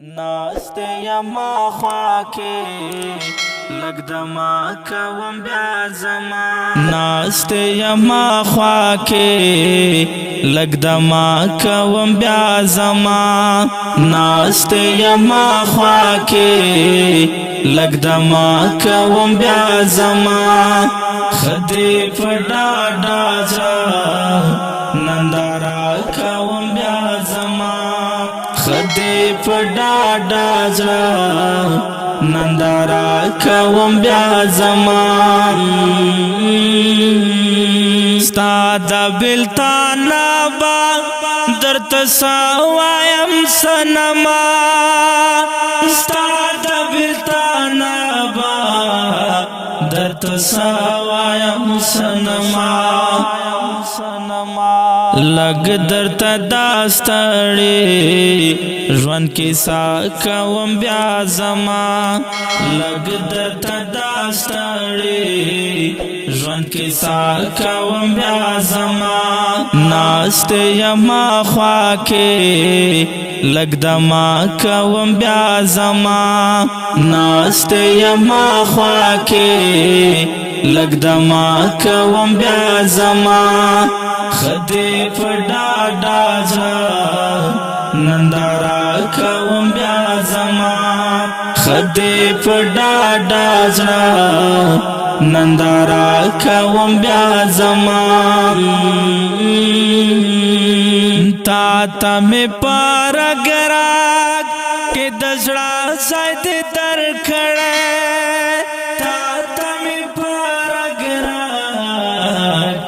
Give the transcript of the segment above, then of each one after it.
ناسته یما خوا کې لږ دما کوم بیا زما ناسته یما خوا کې لږ دما کوم بیا زما ناسته یما خوا کې لږ دما کوم بیا زما خدای په ډاډا ځه نندارا کوم بیا زما خدای په ډاډا ځه نندارا کوم بیا زما ستا د بلتانا با درته سوایم سنما ستا د بلتانا با درته سوایم سنما لگ درته داستړي ژوند کې سا کوم بیا زما لگ درته داستړي ژوند کې سا کوم بیا زما ناسته یما خوا کې لگ دما کوم بیا زما ناسته یما خوا کې لگ دما کوم بیا زما خدای په ډاډا ځه نندارا کوم بیا زما خدای په ډاډا ځه نندارا کوم بیا زما تا ته مې پارګراک کې د زړه ځای دې درکړی تا ته مې پارګراک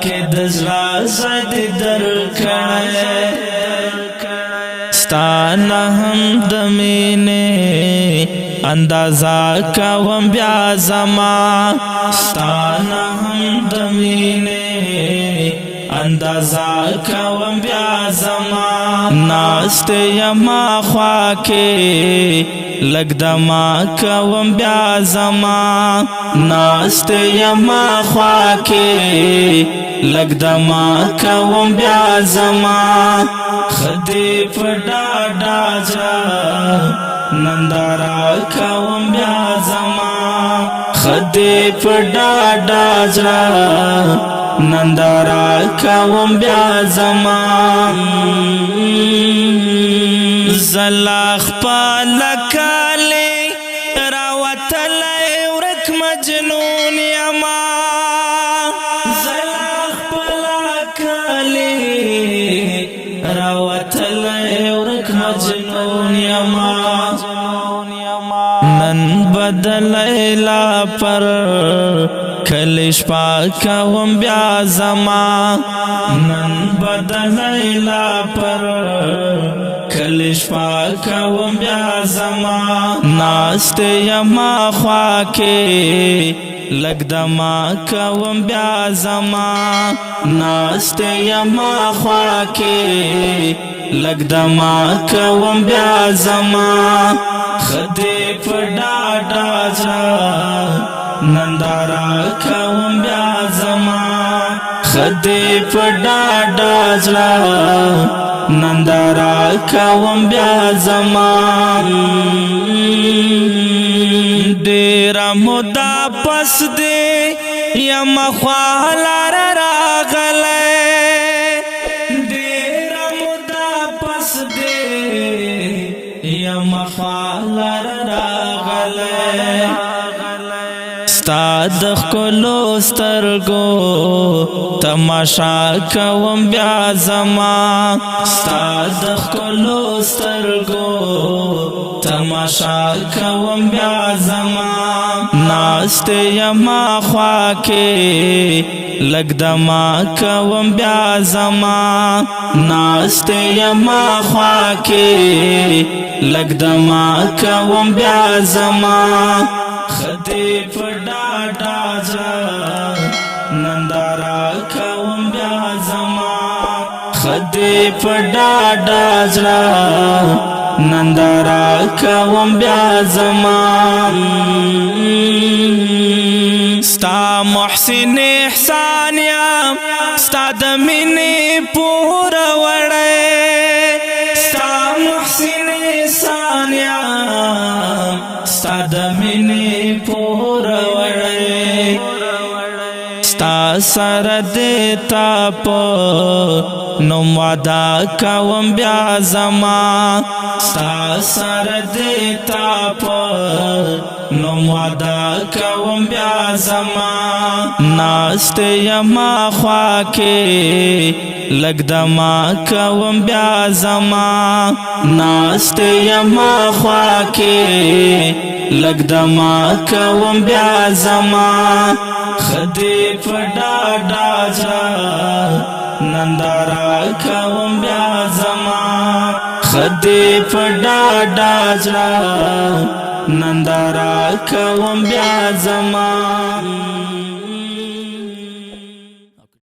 کې د زړه ځای دې درکړی ستا نه هم د مینې اندازه کوم بیا زما ستا نه هم د مینې اندازه کوم بیا زما ناسته یما خوا کې لږ دما کوم بیا زما ناسته یما خوا کې لږ دما کوم بیا زما خدای په ډاډا ځه نندارا کوم بیا زما خدای په ډاډا ځه نندارا کوم بیا زما زلا خپل کالی راوتلی ورک مجنون یما زلا خپل کالی راوتلی ورک مجنون یما نن بدلی لا پر کلش پا کوم بیا زما نن بدلی لا پر کلش پا کوم بیا زما ناسته یما خوا کې لږ دما کوم بیا زما ناسته یما خوا کې لږ دما کوم بیا زما خدای په ډاډا ځه نندارا کوم بیا زما خدای په ډاډا ځه نندارا کوم بیا زما ډیر مودا پس دی یم خواله راغلی ډیر مودا پس دی یم خواله راغلی ستا د ښکلو سترګو تماشا کوم بیا زما ستا د ښکلو سترګو تماشا کوم بیا زما ناسته یما خوا کې لږ دما کوم بیا زما ناسته یما خوا کې لږ دما کوم بیا زما خدای په ډاډا ځه نندارا کوم بیا زما خدای په ډاډا ځه نندارا کوم بیا زما ستا محسن احسان یم ستا د مینې پوره وړی ستا محسن احسان یم سر دیتا پا نم وعدا کوم بیا زما ستا سر دیتا پا نم وعدا کوم بیا زما ناست یما خواکے لگ دما کوم بیا زما ناست یما خواکے لگ دما کوم بیا زما خدی پڑا ڈاجا نندارا کوم بیا زما خدی پڑا ڈاجا نندارا کوم بیا زما